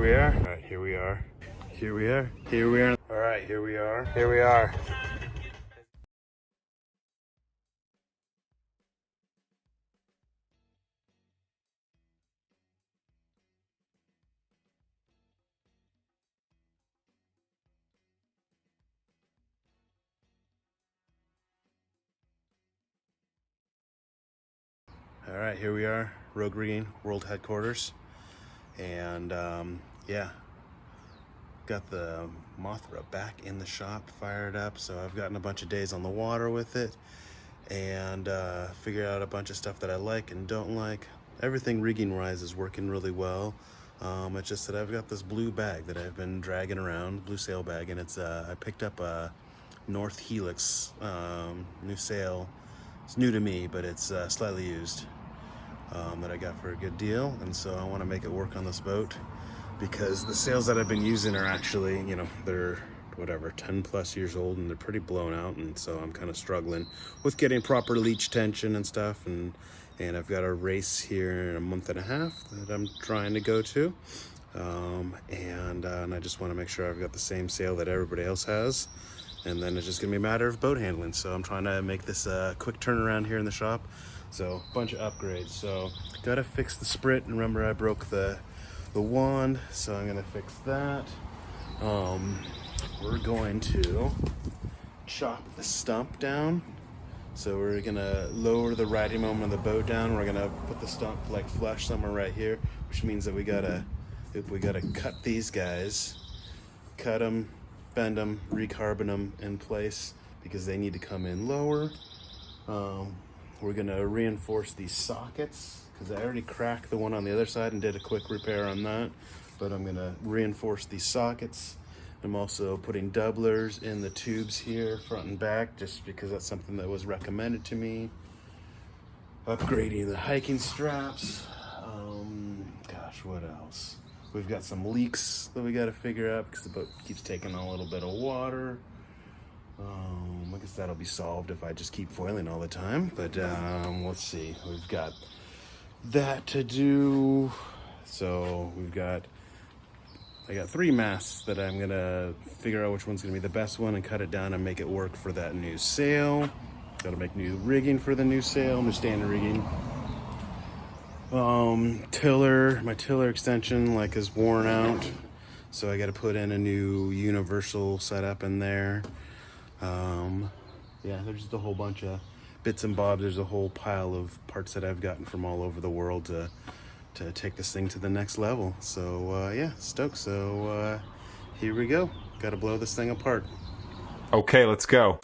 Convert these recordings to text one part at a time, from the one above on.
we are. All right, here we are. Here we are. Here we are. All right, here we are. Here we are. All right, here we are, Rogue Rigging World Headquarters, and yeah, got the Moth back in the shop, fired up. So I've gotten a bunch of days on the water with it, and figured out a bunch of stuff that I like and don't like. Everything rigging-wise is working really well. It's just that I've got this blue bag that I've been dragging around, blue sail bag, and it's I picked up a North Helix new sail. It's new to me, but it's slightly used, that I got for a good deal, and so I want to make it work on this boat, because the sails that I've been using are actually, you know, they're whatever 10 plus years old, and they're pretty blown out, and so I'm kind of struggling with getting proper leech tension and stuff, and I've got a race here in a month and a half that I'm trying to go to, and I just want to make sure I've got the same sail that everybody else has. And then it's just gonna be a matter of boat handling. So I'm trying to make this a quick turnaround here in the shop. So a bunch of upgrades. So gotta fix the sprit. And remember, I broke the wand, so I'm gonna fix that. We're going to chop the stump down. So we're gonna lower the riding moment of the boat down. We're gonna put the stump like flush somewhere right here, which means that we gotta cut these guys, cut them, bend them, recarbon them in place, because they need to come in lower. We're gonna reinforce these sockets, because I already cracked the one on the other side and did a quick repair on that, but I'm gonna reinforce these sockets. I'm also putting doublers in the tubes here, front and back, just because that's something that was recommended to me. Upgrading the hiking straps. Gosh, what else? We've got some leaks that we got to figure out, because the boat keeps taking on a little bit of water. I guess that'll be solved if I just keep foiling all the time. But let's see. We've got that to do. So I got 3 masts that I'm gonna figure out which one's gonna be the best one and cut it down and make it work for that new sail. Got to make new rigging for the new sail, new standard rigging. My tiller extension is worn out, so I got to put in a new universal setup in there. Yeah, there's just a whole bunch of bits and bobs. There's a whole pile of parts that I've gotten from all over the world to take this thing to the next level. So yeah, stoked. So here we go. Got to blow this thing apart. Okay, let's go.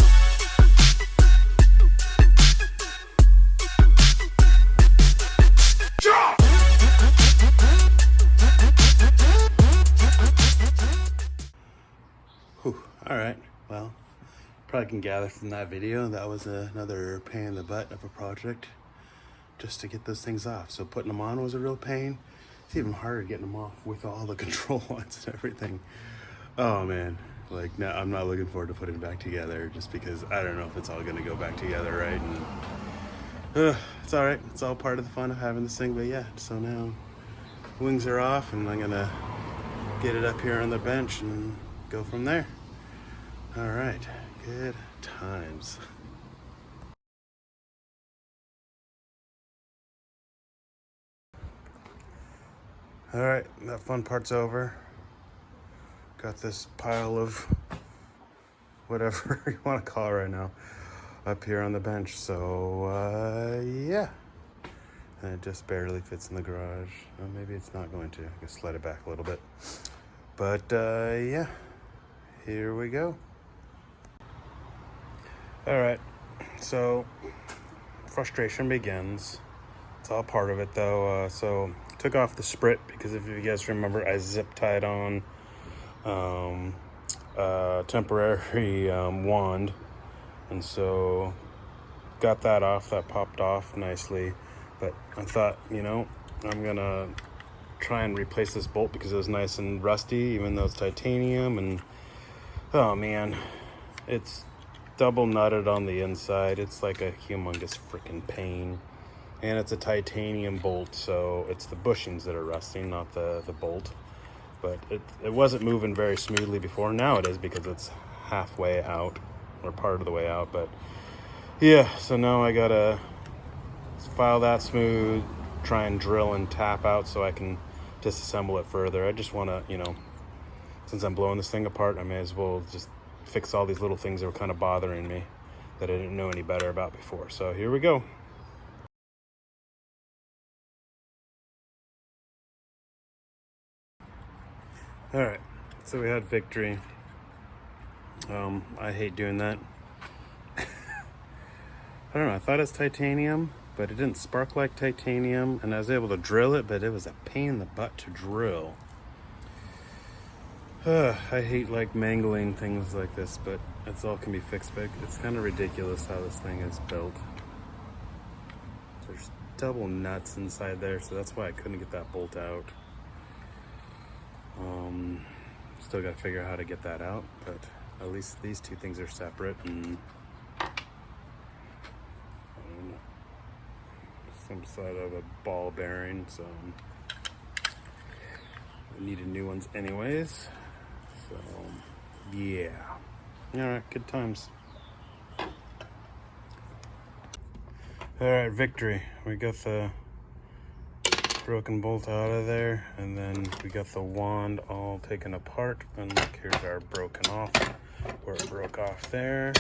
All right, well, probably can gather from that video that was another pain in the butt of a project just to get those things off. So putting them on was a real pain. It's even harder getting them off with all the control ones and everything. Oh man, now I'm not looking forward to putting it back together, just because I don't know if it's all gonna go back together right. And it's all right. It's all part of the fun of having this thing. But yeah, so now wings are off, and I'm gonna get it up here on the bench and go from there. All right, good times. All right, that fun part's over. Got this pile of whatever you want to call it right now up here on the bench. So yeah, and it just barely fits in the garage. Well, maybe it's not going to. I can slide it back a little bit. But yeah, here we go. All right, so frustration begins. It's all part of it though. So took off the sprit, because if you guys remember, I zip tied on temporary wand, and so got that off. That popped off nicely, but I thought, I'm gonna try and replace this bolt, because it was nice and rusty, even though it's titanium. And oh man, it's double nutted on the inside. It's like a humongous freaking pain, and it's a titanium bolt, so it's the bushings that are rusting, not the bolt. but it wasn't moving very smoothly before. Now it is because it's halfway out, or part of the way out. But yeah, so now I gotta file that smooth, try and drill and tap out so I can disassemble it further. I just want to, you know, since I'm blowing this thing apart, I may as well just fix all these little things that were kind of bothering me that I didn't know any better about before. So here we go. All right, so we had victory. I hate doing that. I don't know, I thought it was titanium, but it didn't spark like titanium, and I was able to drill it, but it was a pain in the butt to drill. I hate like mangling things like this, but it's all can be fixed. But it's kind of ridiculous how this thing is built. There's double nuts inside there, so that's why I couldn't get that bolt out. Still got to figure out how to get that out, but at least these two things are separate, and some side of a ball bearing, so I needed new ones anyways. So yeah, all right, good times. All right, victory. We got the broken bolt out of there, and then we got the wand all taken apart, and look, here's our broken off, where it broke off there,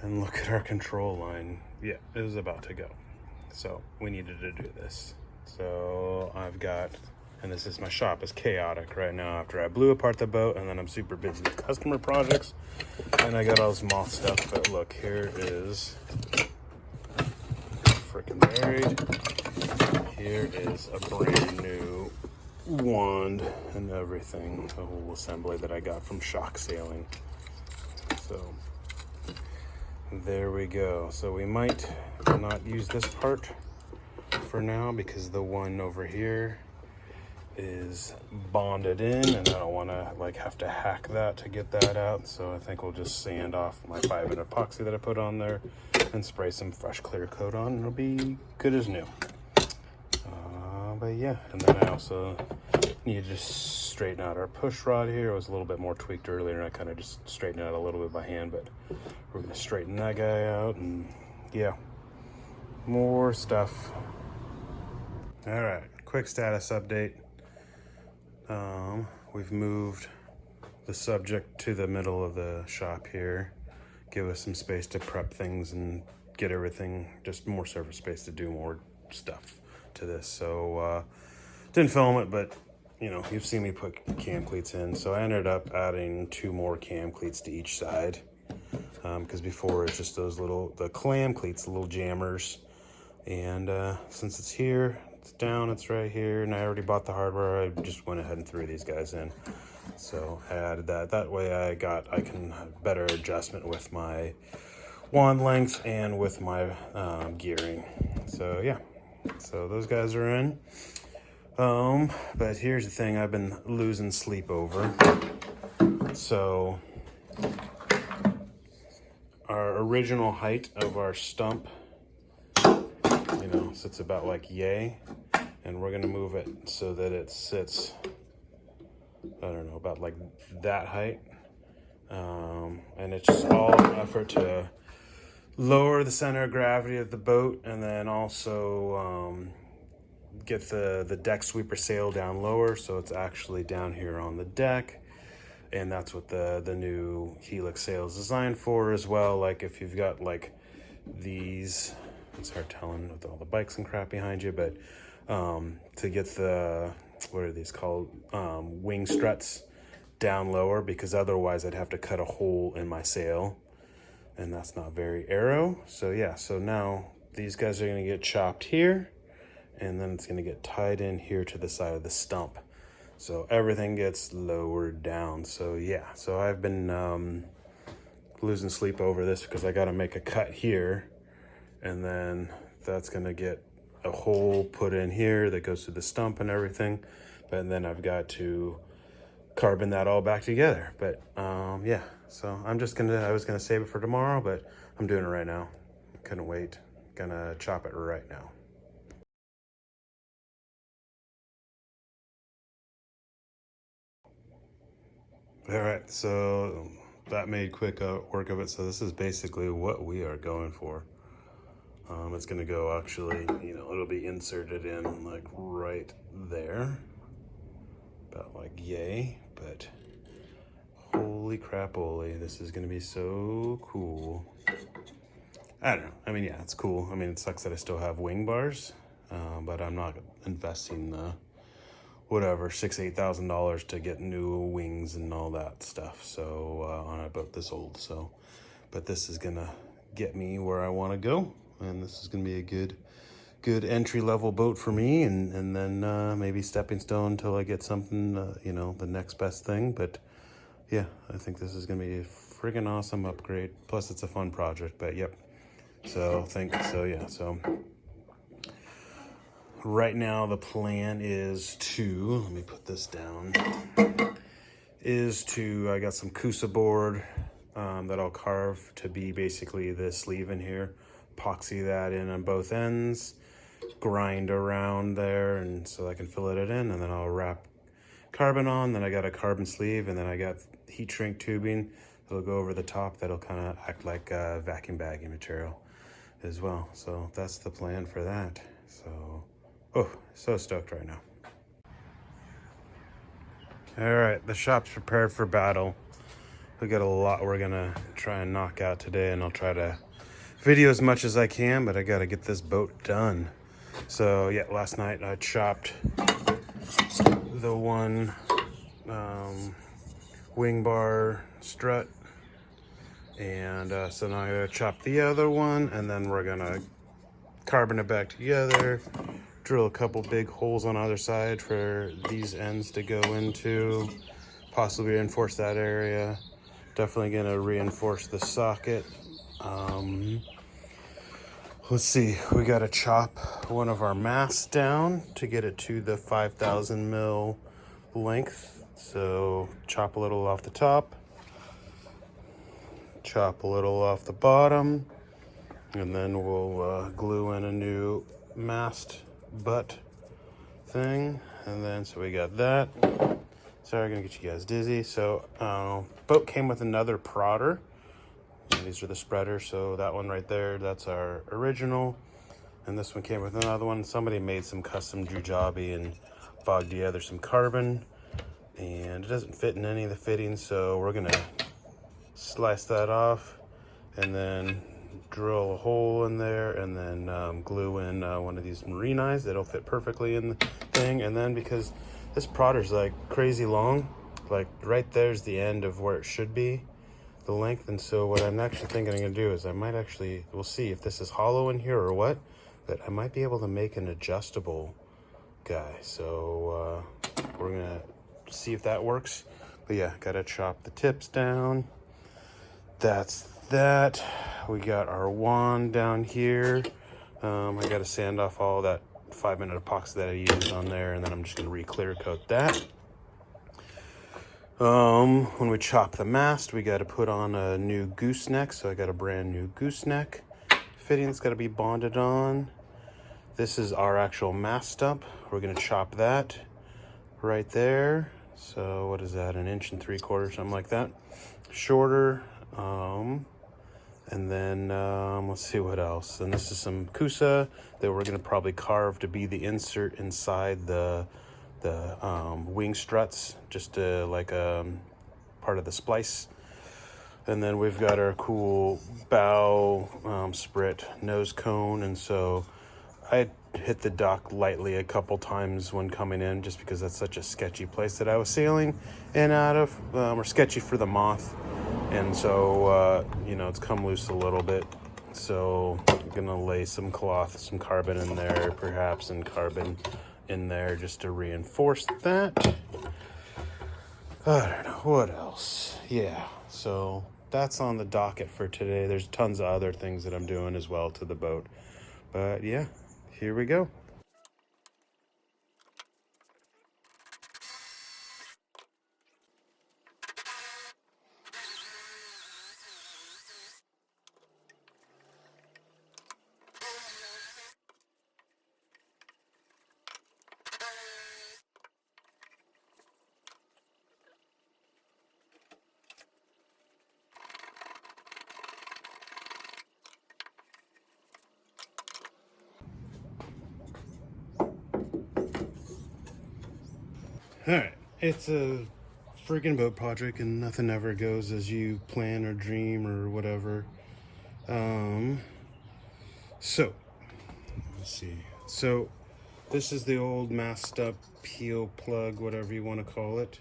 and look at our control line. Yeah, it was about to go, so we needed to do this. So I've got, and this is, my shop is chaotic right now after I blew apart the boat, and then I'm super busy with customer projects, and I got all this moth stuff. But look, here is freaking buried. Here is a brand new wand and everything, the whole assembly that I got from Shock Sailing. So there we go. So we might not use this part for now because the one over here is bonded in, and I don't want to like have to hack that to get that out. So I think we'll just sand off my 5-minute epoxy that I put on there and spray some fresh clear coat on, and it'll be good as new. But yeah, and then I also need to just straighten out our push rod here. It was a little bit more tweaked earlier, and I kind of just straightened it out a little bit by hand, but we're gonna straighten that guy out, and yeah, more stuff. All right, quick status update. We've moved the subject to the middle of the shop here, give us some space to prep things and get everything, just more surface space to do more stuff to this. So didn't film it, but you know, you've seen me put cam cleats in, so I ended up adding 2 more cam cleats to each side, because before it's just those little, the clam cleats, the little jammers, and since it's here, it's down, it's right here, and I already bought the hardware, I just went ahead and threw these guys in. So I added that way I can have better adjustment with my wand length and with my gearing. So yeah, so those guys are in. But here's the thing I've been losing sleep over. So our original height of our stump, you know, sits about like yay, and we're gonna move it so that it sits, I don't know, about like that height. And it's just all an effort to lower the center of gravity of the boat, and then also get the deck sweeper sail down lower, so it's actually down here on the deck. And that's what the new Helix sail is designed for as well. Like if you've got like these, it's hard telling with all the bikes and crap behind you, but to get the, what are these called, wing struts down lower, because otherwise I'd have to cut a hole in my sail, and that's not very aero. So yeah, so now these guys are gonna get chopped here, and then it's gonna get tied in here to the side of the stump. So everything gets lowered down. So yeah, so I've been losing sleep over this because I gotta make a cut here, and then that's gonna get a hole put in here that goes to the stump and everything. But then I've got to carbon that all back together. But yeah, so I was gonna save it for tomorrow, but I'm doing it right now. Couldn't wait. Gonna chop it right now. All right, so that made quick work of it. So this is basically what we are going for. It's gonna go actually, it'll be inserted in like right there, about like yay, but holy crapoly, this is gonna be so cool. I don't know, I mean, yeah, it's cool. I mean, it sucks that I still have wing bars, but I'm not investing the whatever $6,000-8,000 to get new wings and all that stuff. So on a boat this old, so but this is gonna get me where I want to go, and this is gonna be a good entry-level boat for me, and then maybe stepping stone until I get something, the next best thing. But yeah, I think this is gonna be a friggin' awesome upgrade, plus it's a fun project. But yep, so right now the plan is to, let me put this down, I got some Kusa board that I'll carve to be basically the sleeve in here, epoxy that in on both ends, grind around there, and so I can fill it in, and then I'll wrap carbon on. Then I got a carbon sleeve, and then I got heat shrink tubing that'll go over the top that'll kind of act like vacuum bagging material as well. So that's the plan for that. So, oh, so stoked right now. All right, the shop's prepared for battle. We got a lot we're gonna try and knock out today, and I'll try to video as much as I can, but I gotta get this boat done. So yeah, last night I chopped the one wing bar strut, and so now I gotta chop the other one, and then we're gonna carbon it back together, drill a couple big holes on either side for these ends to go into, possibly reinforce that area. Definitely gonna reinforce the socket. Let's see, we gotta chop one of our masts down to get it to the 5,000 mil length. So chop a little off the top, chop a little off the bottom, and then we'll glue in a new mast butt thing. And then, so we got that. Sorry, I'm gonna get you guys dizzy. So boat came with another prodder. And these are the spreaders. So that one right there, that's our original. And this one came with another one. Somebody made some custom jujabi and bogged together some carbon, and it doesn't fit in any of the fittings. So we're gonna slice that off and then drill a hole in there, and then glue in one of these marine eyes that'll fit perfectly in the thing. And then because this prodder's like crazy long, like right there's the end of where it should be, the length. And so what I'm actually thinking I'm gonna do is I might actually, we'll see if this is hollow in here or what, but I might be able to make an adjustable guy. So we're gonna see if that works. But yeah, gotta chop the tips down. That's that. We got our wand down here. I gotta sand off all that 5-minute epoxy that I used on there, and then I'm just gonna re-clear coat that. When we chop the mast, we got to put on a new gooseneck. So I got a brand new gooseneck fitting that's got to be bonded on. This is our actual mast stump. We're going to chop that right there. So what is that, 1 3/4 inches, something like that, shorter. And then let's see what else. And this is some Kusa that we're going to probably carve to be the insert inside the wing struts, just like part of the splice. And then we've got our cool bow sprit nose cone. And so I hit the dock lightly a couple times when coming in, just because that's such a sketchy place that I was sailing in out of, or sketchy for the Moth. And so it's come loose a little bit. So I'm gonna lay some cloth, some carbon in there perhaps, and carbon in there just to reinforce that. I don't know what else. Yeah, so that's on the docket for today. There's tons of other things that I'm doing as well to the boat, but yeah, here we go. Alright, it's a freaking boat project and nothing ever goes as you plan or dream or whatever. So, let's see. So, this is the old masked up peel plug, whatever you want to call it,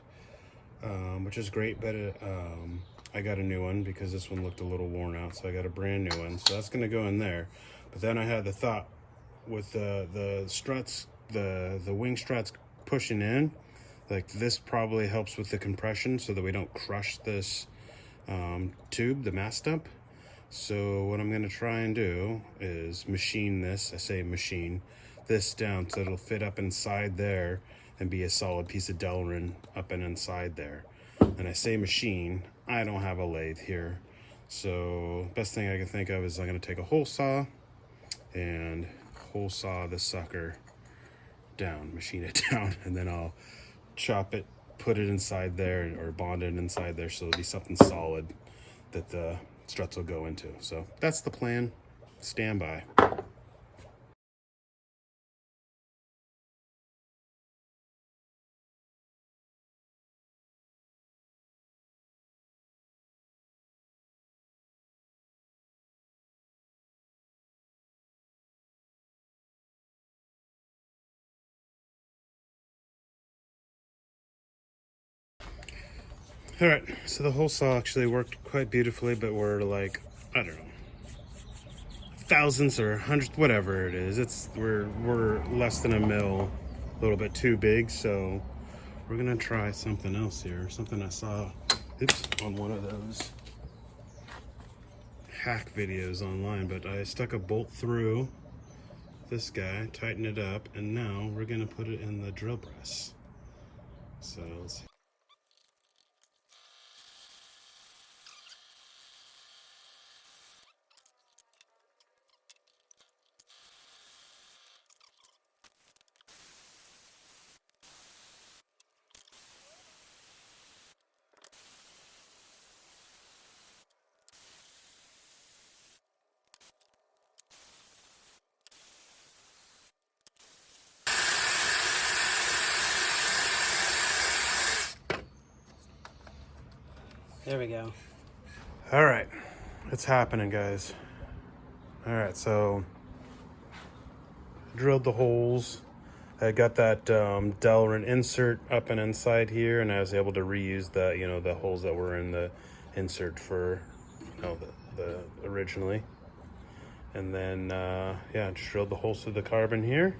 which is great, but I got a new one because this one looked a little worn out, so I got a brand new one. So that's going to go in there. But then I had the thought with the struts, the wing struts pushing in, like this probably helps with the compression so that we don't crush this tube, the mast stump. So what I'm going to try and do is machine this, I say machine, this down so it'll fit up inside there and be a solid piece of Delrin up and inside there. And I say machine, I don't have a lathe here. So best thing I can think of is I'm going to take a hole saw and hole saw this sucker down, machine it down, and then I'll chop it, put it inside there, or bond it inside there so it'll be something solid that the struts will go into. So that's the plan. Stand by. All right, so the hole saw actually worked quite beautifully, but we're like, I don't know, thousands or hundreds, whatever it is. We're less than a mil, a little bit too big. So we're gonna try something else here. Something I saw, on one of those hack videos online. But I stuck a bolt through this guy, tighten it up, and now we're gonna put it in the drill press. So let's see. There we go. All right, it's happening, guys. All right, so drilled the holes. I got that Delrin insert up and inside here, and I was able to reuse the the holes that were in the insert for the originally. And then yeah, just drilled the holes through the carbon here.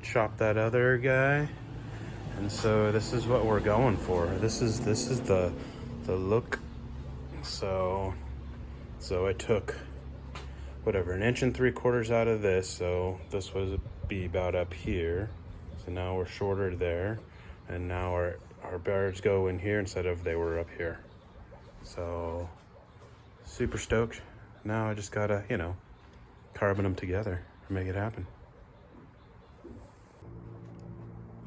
Chopped that other guy, and so this is what we're going for. This is the look. So I took whatever, 1 3/4 out of this, so this was be about up here. So now we're shorter there, and now our birds go in here instead of they were up here. So super stoked. Now I just gotta carbon them together and make it happen.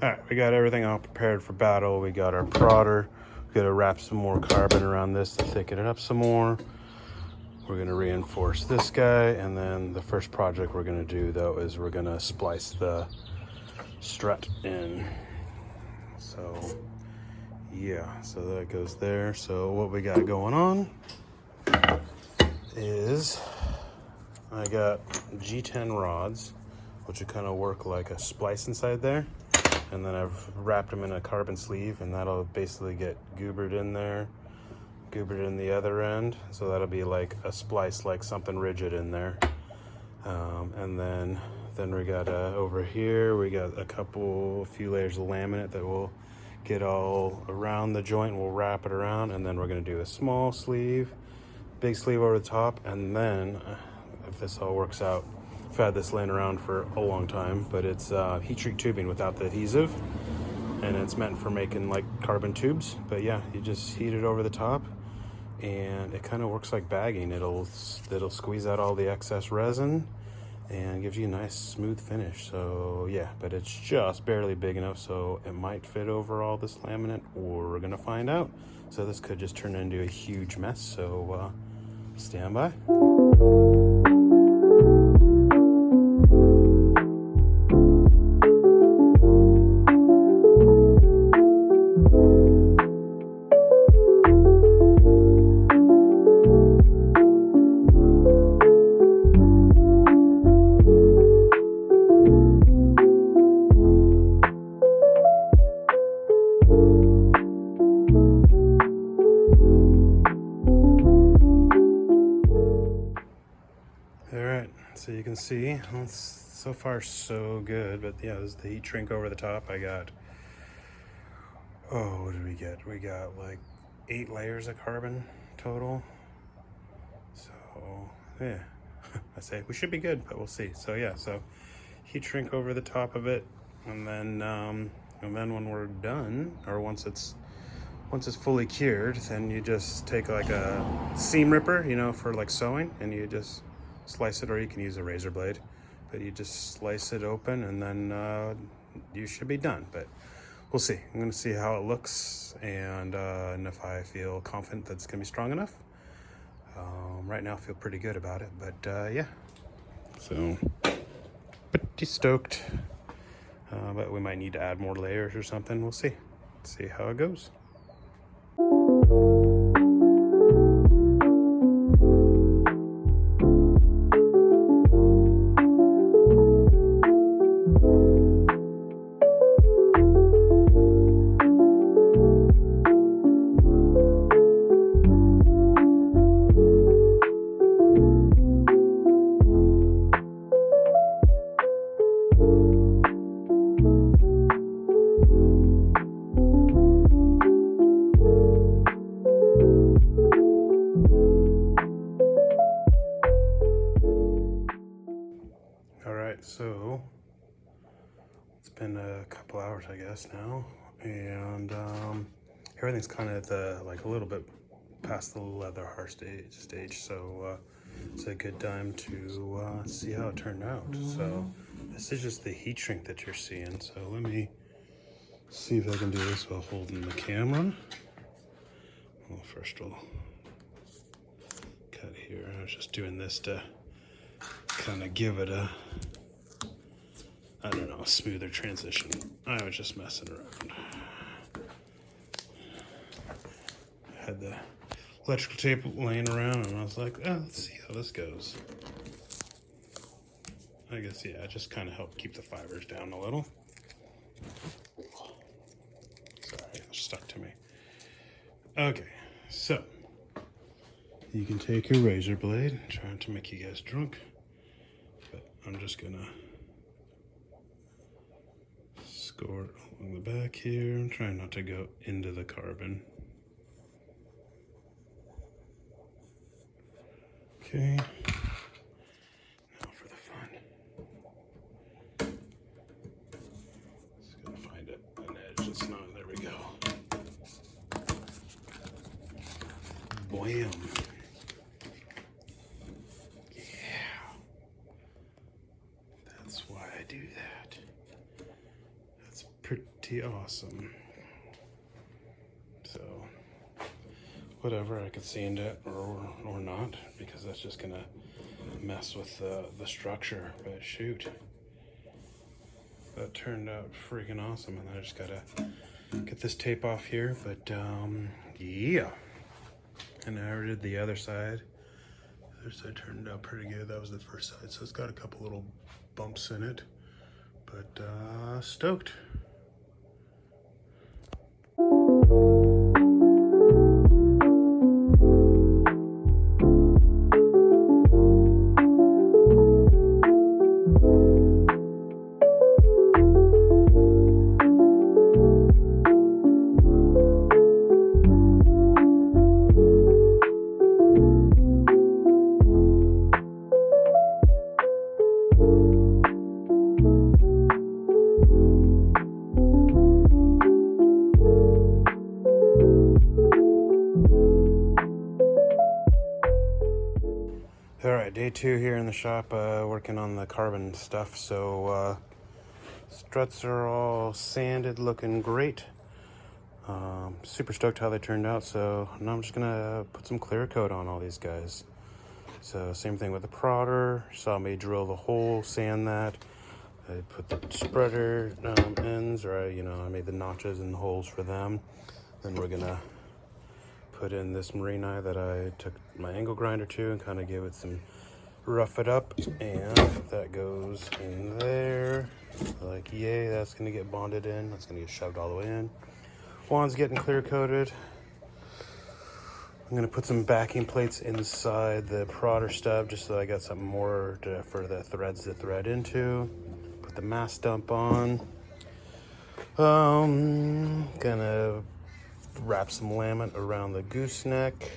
All right, we got everything all prepared for battle. We got our prodder. We gotta wrap some more carbon around this to thicken it up some more. We're gonna reinforce this guy, and then the first project we're gonna do though is we're gonna splice the strut in. So yeah, so that goes there. So what we got going on is I got G10 rods, which will kind of work like a splice inside there. And then I've wrapped them in a carbon sleeve, and that'll basically get goobered in there, goobered in the other end. So that'll be like a splice, like something rigid in there. And then we got over here, we got a few layers of laminate that will get all around the joint. We'll wrap it around, and then we're gonna do a small sleeve, big sleeve over the top, and then if this all works out, I've had this laying around for a long time, but it's heat shrink tubing without the adhesive, and it's meant for making like carbon tubes. But yeah, you just heat it over the top, and it kind of works like bagging. It'll squeeze out all the excess resin and gives you a nice smooth finish. So yeah, but it's just barely big enough, so it might fit over all this laminate, or we're gonna find out. So this could just turn into a huge mess, so stand by. can see, well, so far so good, but yeah, this is the heat shrink over the top. I got, oh, what did we get? We got like 8 layers of carbon total. So yeah, I say we should be good, but we'll see. So yeah, so heat shrink over the top of it, and then when we're done, or once it's fully cured, then you just take like a seam ripper, you know, for like sewing, and you just slice it, or you can use a razor blade, but you just slice it open, and then you should be done. But we'll see. I'm gonna see how it looks, and if I feel confident that it's gonna be strong enough. Right now I feel pretty good about it, but yeah, so pretty stoked, but we might need to add more layers or something. We'll see how it goes. So it's been a couple hours, I guess, now, and everything's kind of at the, like, a little bit past the leather hard stage, so it's a good time to see how it turned out. So this is just the heat shrink that you're seeing. So let me see if I can do this while holding the camera. Well, first we'll cut here. I was just doing this to kind of give it a, I don't know, a smoother transition. I was just messing around. I had the electrical tape laying around, and I was like, oh, let's see how this goes. I guess, yeah, it just kind of helped keep the fibers down a little. Sorry, it stuck to me. Okay, so you can take your razor blade. I'm trying to make you guys drunk, but I'm just gonna score it along the back here. I'm trying not to go into the carbon. Okay, now for the fun. Just gotta find an edge that's not, there we go. Blam. Yeah. That's why I do that. That's pretty awesome. So whatever, I could sand it or not, because that's just gonna mess with the structure. But shoot, that turned out freaking awesome. And I just gotta get this tape off here. But yeah, and I already did the other side. The other side turned out pretty good. That was the first side, so it's got a couple little bumps in it, but stoked. Alright, day 2 here in the shop, working on the carbon stuff. So struts are all sanded, looking great. Super stoked how they turned out. So now I'm just gonna put some clear coat on all these guys. So same thing with the prodder. Saw me drill the hole, sand that. I put the spreader ends, or I made the notches and the holes for them. Then we're gonna put in this marine eye that I took my angle grinder to and kind of give it some rough it up, and that goes in there. Like, yay, that's gonna get bonded in. That's gonna get shoved all the way in. Wand's getting clear coated. I'm gonna put some backing plates inside the prodder stub just so I got something more for the threads to thread into. Put the mast stump on. Gonna wrap some laminate around the gooseneck.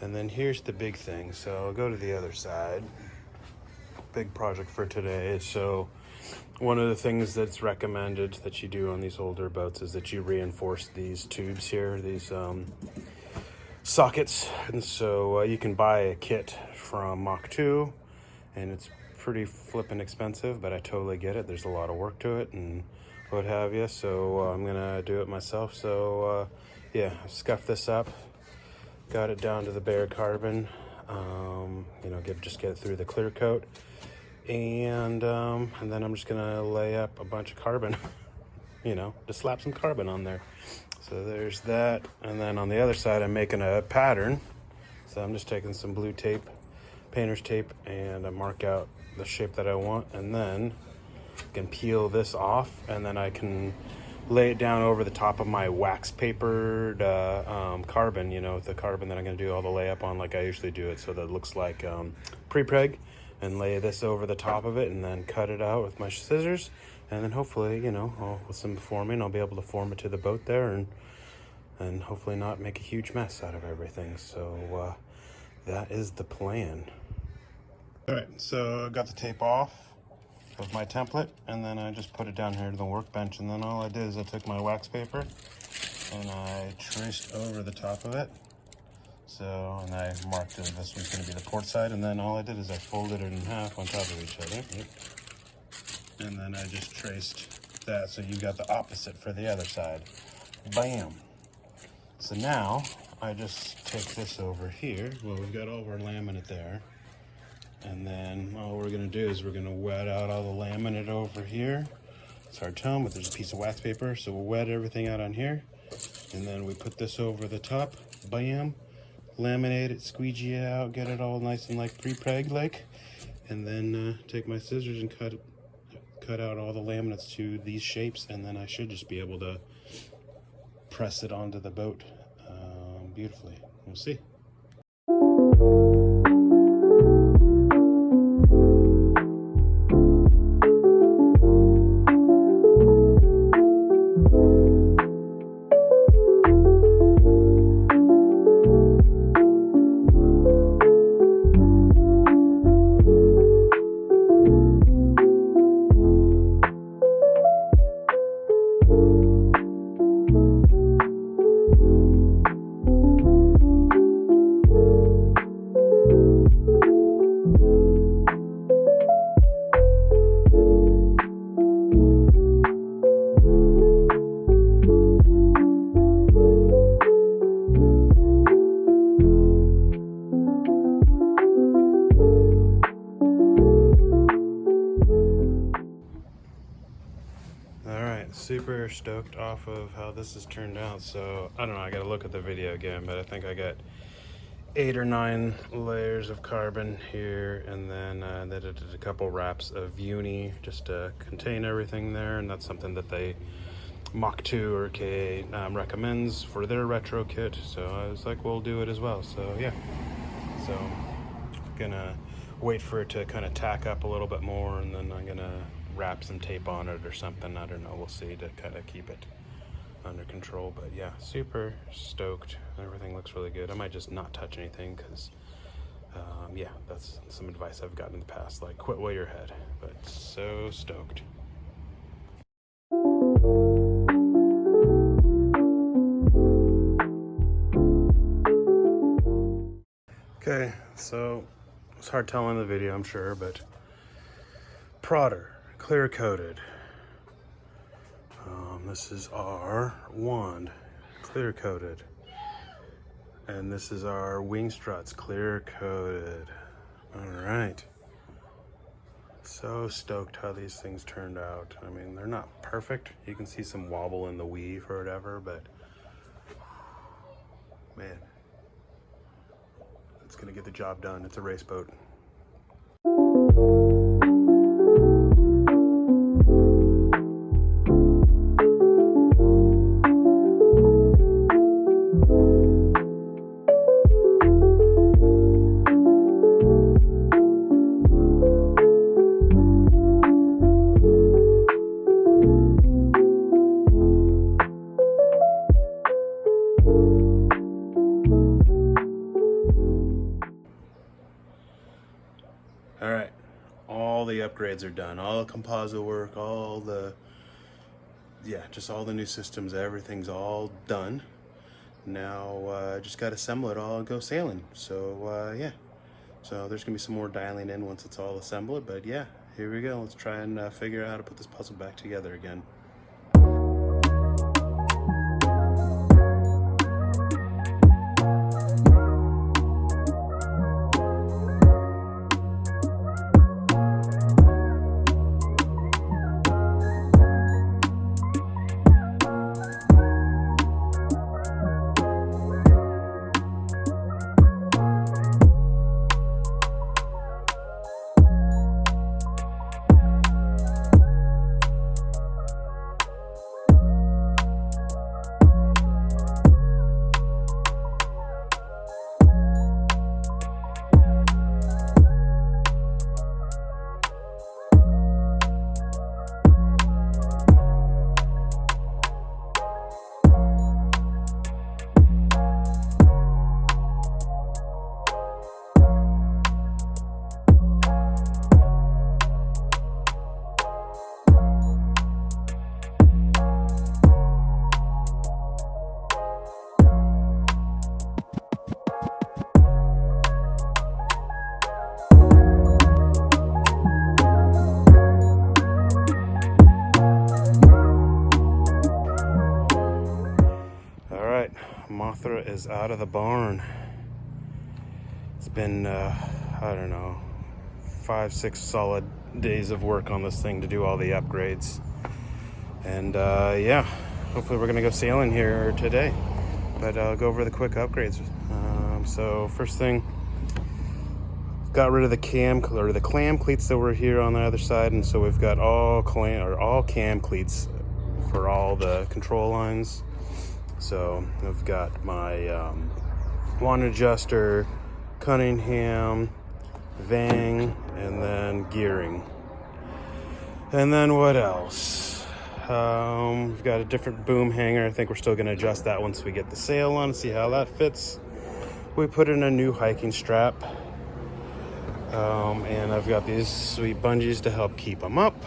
And then here's the big thing. So I'll go to the other side. Big project for today. So one of the things that's recommended that you do on these older boats is that you reinforce these tubes here, these sockets. And so you can buy a kit from Mach 2, and it's pretty flippin' expensive, but I totally get it. There's a lot of work to it and what have you. So I'm gonna do it myself. So yeah, scuff this up. Got it down to the bare carbon. You know, just get it through the clear coat. And then I'm just gonna lay up a bunch of carbon, you know, just slap some carbon on there. So there's that. And then on the other side, I'm making a pattern. So I'm just taking some blue tape, painter's tape, and I mark out the shape that I want. And then I can peel this off, and then I can lay it down over the top of my wax papered carbon, you know, the carbon that I'm gonna do all the layup on like I usually do it, so that it looks like pre-preg. And lay this over the top of it and then cut it out with my scissors. And then hopefully, you know, with some forming, I'll be able to form it to the boat there and hopefully not make a huge mess out of everything. So that is the plan. All right, so I got the tape off of my template, and then I just put it down here to the workbench. And then all I did is I took my wax paper and I traced over the top of it. So, and I marked that this was going to be the port side, and then all I did is I folded it in half on top of each other. And then I just traced that, so you got the opposite for the other side. Bam! So now, I just take this over here. Well, we've got all of our laminate there. And then all we're going to do is we're going to wet out all the laminate over here. It's hard to tell, but there's a piece of wax paper, so we'll wet everything out on here. And then we put this over the top. Bam! Laminate it, squeegee it out, get it all nice and like pre-preg like, and then take my scissors and cut out all the laminates to these shapes, and then I should just be able to press it onto the boat beautifully. We'll see. Super stoked off of how this has turned out. So I don't know, I gotta look at the video again, but I think I got 8 or 9 layers of carbon here, and then I did a couple wraps of uni just to contain everything there, and that's something that they Mach 2 or KA recommends for their retro kit. So I was like, we'll do it as well. So yeah, so gonna wait for it to kind of tack up a little bit more, and then I'm gonna wrap some tape on it or something. I don't know, we'll see, to kind of keep it under control. But yeah, super stoked. Everything looks really good. I might just not touch anything because yeah, that's some advice I've gotten in the past, like quit while you're ahead. But so stoked. Okay, so it's hard telling the video, I'm sure, but prodder clear coated. This is our wand, clear coated, and this is our wing struts, clear coated. All right, so stoked how these things turned out. I mean, they're not perfect. You can see some wobble in the weave or whatever, but man, it's gonna get the job done. It's a race boat. upgrades are done. All the composite work, all the, yeah, just all the new systems, everything's all done. Now just got to assemble it all and go sailing. So yeah, so there's gonna be some more dialing in once it's all assembled, but yeah, here we go. Let's try and figure out how to put this puzzle back together again. Mothra is out of the barn. It's been I don't know, 5-6 solid days of work on this thing to do all the upgrades, and yeah, hopefully we're gonna go sailing here today. But I'll go over the quick upgrades. So first thing, got rid of the clam cleats that were here on the other side, and so we've got all cam cleats for all the control lines. So I've got my wand adjuster, Cunningham, Vang, and then gearing. And then what else? We've got a different boom hanger. I think we're still going to adjust that once we get the sail on and see how that fits. We put in a new hiking strap. And I've got these sweet bungees to help keep them up.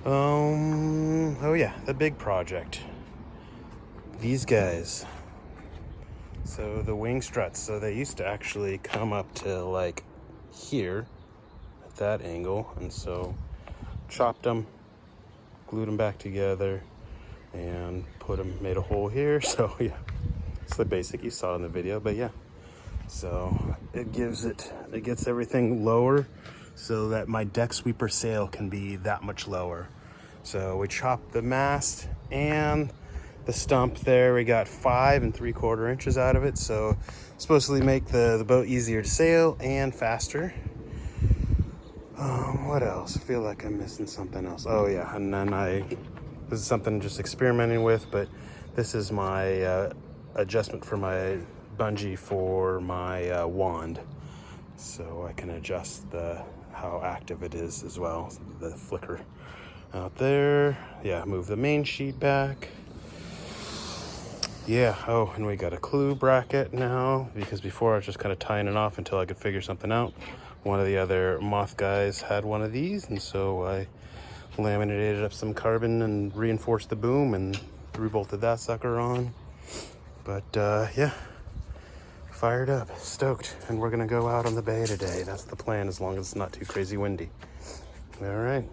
Oh yeah, the big project. These guys. So the wing struts, so they used to actually come up to like here at that angle, and so chopped them, glued them back together, and made a hole here. So yeah, it's the basic you saw in the video, but yeah. So it gets everything lower so that my deck sweeper sail can be that much lower. So we chopped the mast and the stump there. We got 5 3/4 inches out of it, so supposedly make the boat easier to sail and faster. What else? I feel like I'm missing something else. Oh yeah, and then this is something I'm just experimenting with, but this is my adjustment for my bungee for my wand, so I can adjust how active it is as well, the flicker out there. Yeah, move the main sheet back. Yeah, oh, and we got a clue bracket now, because before I was just kind of tying it off until I could figure something out. One of the other Moth guys had one of these, and so I laminated up some carbon and reinforced the boom and rebolted that sucker on. But yeah, fired up, stoked, and we're gonna go out on the bay today. That's the plan, as long as it's not too crazy windy. All right,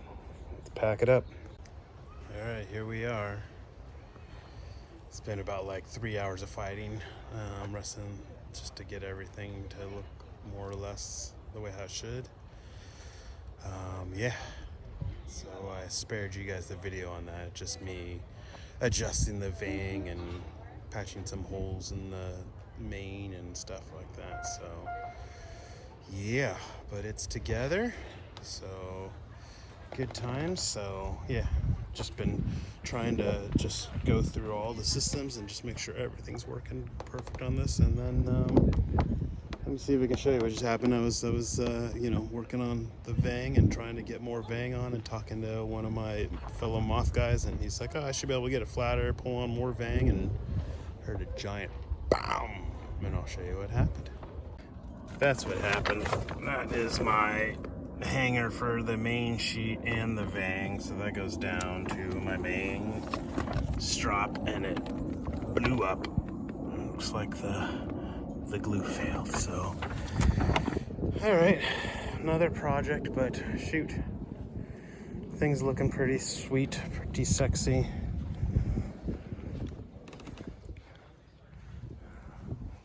let's pack it up. All right, here we are. It's been about like 3 hours of fighting, wrestling, just to get everything to look more or less the way how it should. Yeah, so I spared you guys the video on that, just me adjusting the vang and patching some holes in the main and stuff like that. So yeah, but it's together, so good times. So yeah, just been trying to just go through all the systems and just make sure everything's working perfect on this. And then let me see if we can show you what just happened. I was you know, working on the vang and trying to get more vang on, and talking to one of my fellow Moth guys, and he's like, oh, I should be able to get it flatter, pull on more vang, and heard a giant BAM, and I'll show you what happened. That's what happened. That is my hanger for the main sheet and the vang, so that goes down to my main strop, and it blew up. Looks like the glue failed. So all right, another project, but shoot, things looking pretty sweet, pretty sexy.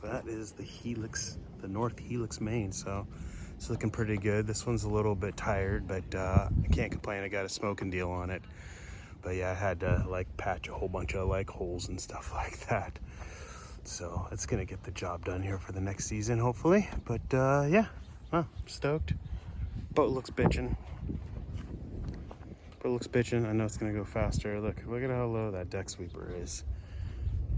That is the helix, the north helix main, so it's looking pretty good. This one's a little bit tired, but I can't complain. I got a smoking deal on it, but yeah, I had to like patch a whole bunch of like holes and stuff like that. So it's gonna get the job done here for the next season, hopefully. But yeah, I'm stoked. Boat looks bitchin'. Boat looks bitchin'. I know it's gonna go faster. Look at how low that deck sweeper is.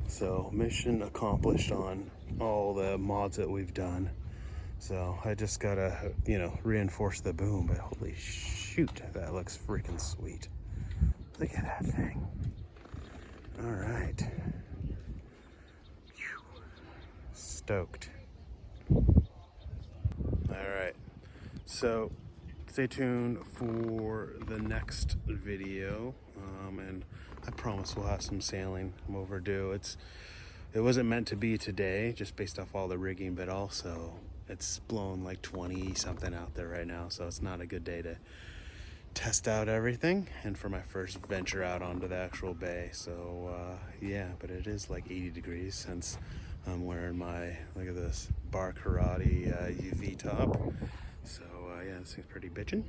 So mission accomplished on all the mods that we've done. So I just gotta, you know, reinforce the boom, but holy shoot, that looks freaking sweet. Look at that thing. All right. Whew. Stoked. All right. So stay tuned for the next video, and I promise we'll have some sailing. I'm overdue. It wasn't meant to be today, just based off all the rigging, but also it's blowing like 20 something out there right now, so it's not a good day to test out everything and for my first venture out onto the actual bay. So yeah, but it is like 80 degrees since I'm wearing my, look at this, Bar Karate UV top. So yeah, this thing's pretty bitchin'.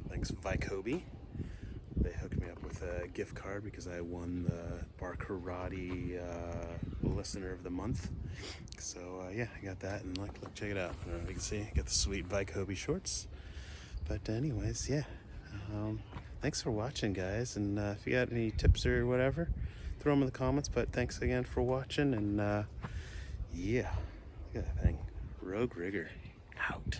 Thanks Vycobi. They hooked me up with a gift card because I won the Bar Karate Listener of the Month. So yeah, I got that, and look, check it out. You can see, I got the sweet Vycobi shorts. But anyways, yeah. Thanks for watching, guys, and if you got any tips or whatever, throw them in the comments. But thanks again for watching, and yeah, look at that thing. Rogue Rigger out.